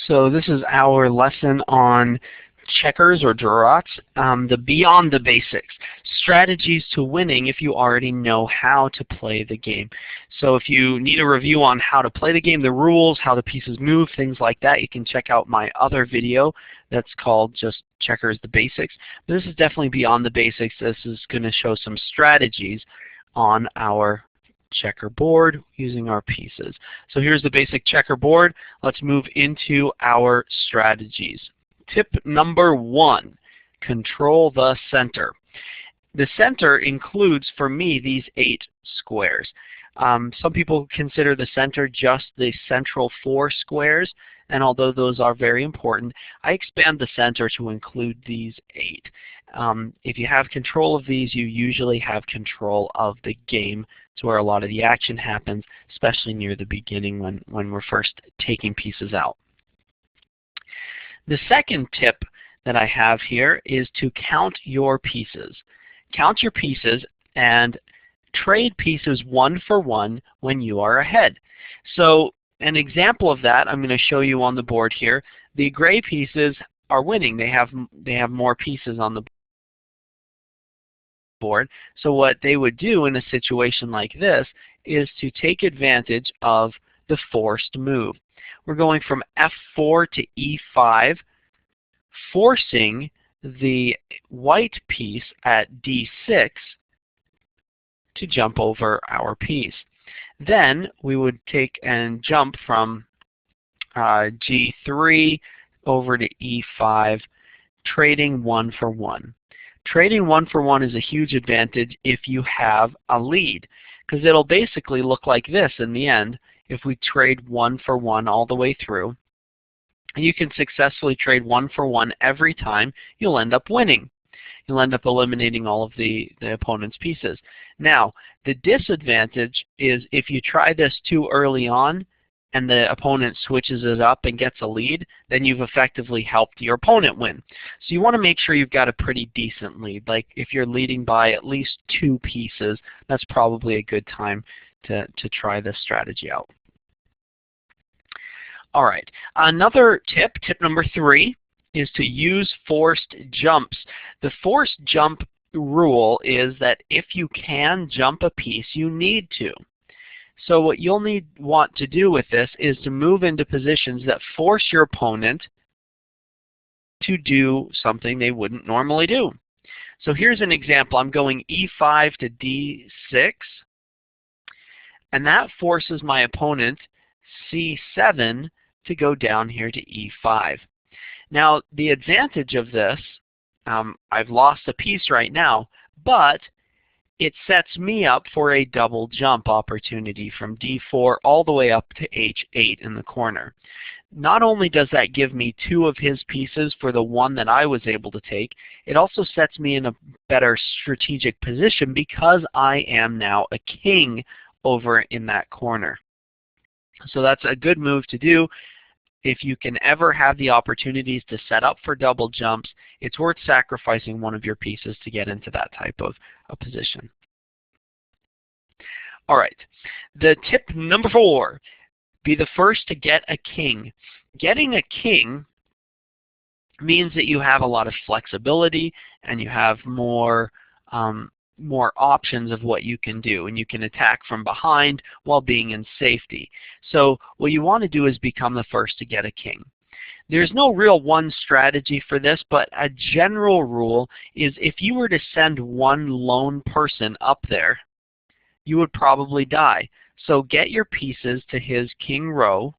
So this is our lesson on checkers or draughts, the beyond the basics, strategies to winning if you already know how to play the game. So if you need a review on how to play the game, the rules, how the pieces move, things like that, you can check out my other video that's called just Checkers the Basics. But this is definitely beyond the basics. This is going to show some strategies on our checkerboard using our pieces. So here's the basic checkerboard. Let's move into our strategies. Tip number 1, control the center. The center includes, for me, these 8 squares. Some people consider the center just the central 4 squares, and although those are very important, I expand the center to include these 8. If you have control of these, you usually have control of the game. It's where a lot of the action happens, especially near the beginning when we're first taking pieces out. The second tip that I have here is to count your pieces. Count your pieces and trade pieces 1 for 1 when you are ahead. So an example of that I'm going to show you on the board here. The gray pieces are winning. They have more pieces on the board. So what they would do in a situation like this is to take advantage of the forced move. We're going from F4 to E5, forcing the white piece at D6 to jump over our piece. Then we would take and jump from G3 over to E5, trading 1 for 1. Trading 1 for 1 is a huge advantage if you have a lead, because it'll basically look like this in the end if we trade 1 for 1 all the way through. You can successfully trade 1 for 1 every time. You'll end up winning. You'll end up eliminating all of the opponent's pieces. Now, the disadvantage is if you try this too early on and the opponent switches it up and gets a lead, then you've effectively helped your opponent win. So you want to make sure you've got a pretty decent lead. Like if you're leading by at least 2 pieces, that's probably a good time to try this strategy out. All right, another tip, tip number 3, is to use forced jumps. The forced jump rule is that if you can jump a piece, you need to. So what you'll want to do with this is to move into positions that force your opponent to do something they wouldn't normally do. So here's an example. I'm going E5 to D6, and that forces my opponent C7 to go down here to E5. Now the advantage of this, I've lost a piece right now, but it sets me up for a double jump opportunity from D4 all the way up to H8 in the corner. Not only does that give me 2 of his pieces for the 1 that I was able to take, it also sets me in a better strategic position because I am now a king over in that corner. So that's a good move to do. If you can ever have the opportunities to set up for double jumps, it's worth sacrificing 1 of your pieces to get into that type of a position. All right, the tip number 4, be the first to get a king. Getting a king means that you have a lot of flexibility and you have more options of what you can do, and you can attack from behind while being in safety. So what you want to do is become the first to get a king. There's no real one strategy for this, but a general rule is if you were to send 1 lone person up there, you would probably die. So get your pieces to his king row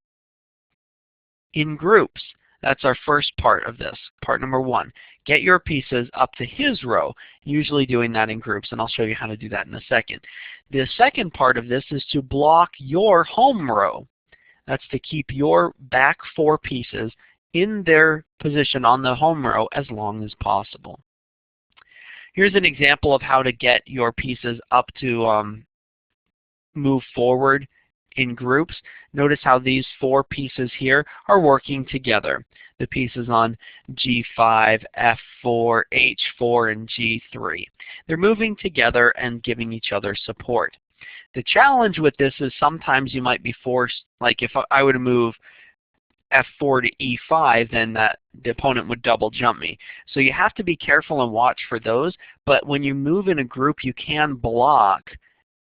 in groups. That's our first part of this, part number 1. Get your pieces up to his row, usually doing that in groups, and I'll show you how to do that in a second. The second part of this is to block your home row. That's to keep your back 4 pieces in their position on the home row as long as possible. Here's an example of how to get your pieces up to move forward in groups. Notice how these 4 pieces here are working together. The pieces on G5, F4, H4, and G3. They're moving together and giving each other support. The challenge with this is sometimes you might be forced, like if I were to move f4 to e5, then the opponent would double jump me. So you have to be careful and watch for those, but when you move in a group, you can block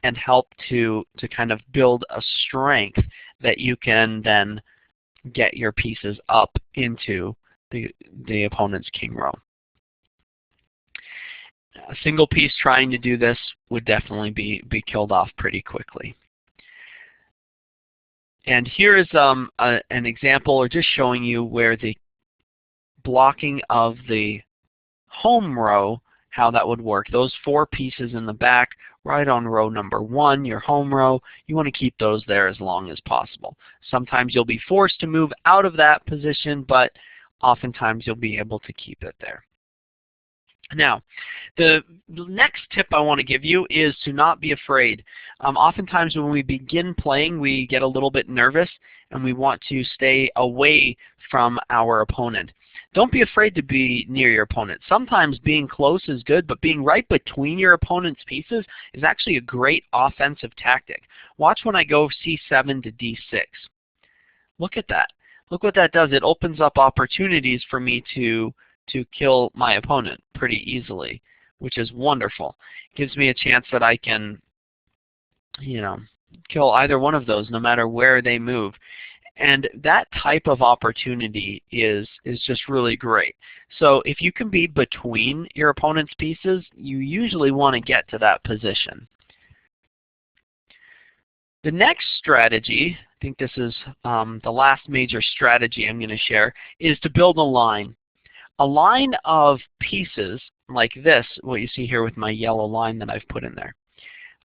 and help to kind of build a strength that you can then get your pieces up into the opponent's king row. A single piece trying to do this would definitely be killed off pretty quickly. And here is an example, or just showing you where the blocking of the home row, how that would work. Those 4 pieces in the back, right on row number 1, your home row, you want to keep those there as long as possible. Sometimes you'll be forced to move out of that position, but oftentimes you'll be able to keep it there. Now, the next tip I want to give you is to not be afraid. Oftentimes when we begin playing, we get a little bit nervous and we want to stay away from our opponent. Don't be afraid to be near your opponent. Sometimes being close is good, but being right between your opponent's pieces is actually a great offensive tactic. Watch when I go c7 to d6. Look at that. Look what that does. It opens up opportunities for me to kill my opponent pretty easily, which is wonderful. It gives me a chance that I can, kill either one of those no matter where they move. And that type of opportunity is just really great. So if you can be between your opponent's pieces, you usually want to get to that position. The next strategy, I think this is the last major strategy I'm going to share, is to build a line. A line of pieces like this, what you see here with my yellow line that I've put in there.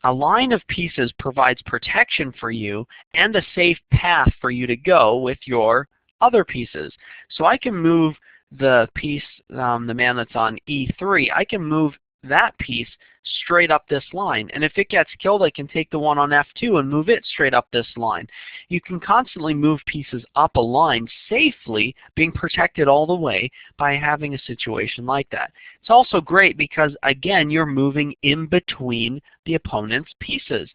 A line of pieces provides protection for you and a safe path for you to go with your other pieces. So I can move the piece, the man that's on E3, I can move that piece straight up this line. And if it gets killed, I can take the one on F2 and move it straight up this line. You can constantly move pieces up a line safely, being protected all the way by having a situation like that. It's also great because, again, you're moving in between the opponent's pieces.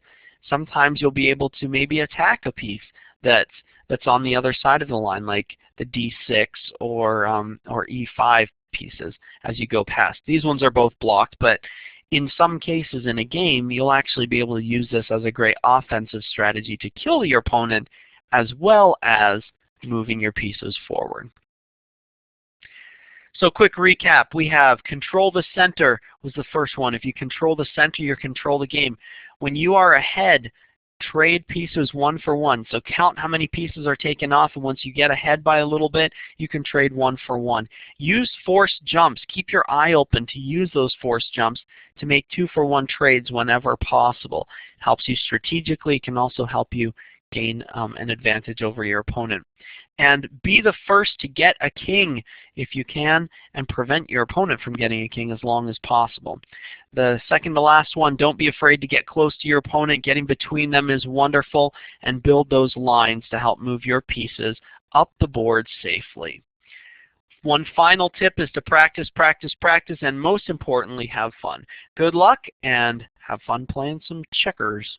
Sometimes you'll be able to maybe attack a piece that's on the other side of the line, like the D6 or E5 pieces as you go past. These ones are both blocked, but in some cases in a game, you'll actually be able to use this as a great offensive strategy to kill your opponent as well as moving your pieces forward. So quick recap, we have control the center was the first one. If you control the center, you control the game. When you are ahead, trade pieces 1 for 1. So count how many pieces are taken off, and once you get ahead by a little bit, you can trade 1 for 1. Use forced jumps. Keep your eye open to use those forced jumps to make 2 for 1 trades whenever possible. Helps you strategically. It can also help you gain an advantage over your opponent. And be the first to get a king if you can, and prevent your opponent from getting a king as long as possible. The second to last one, don't be afraid to get close to your opponent. Getting between them is wonderful, and build those lines to help move your pieces up the board safely. One final tip is to practice, practice, practice, and most importantly, have fun. Good luck, and have fun playing some checkers.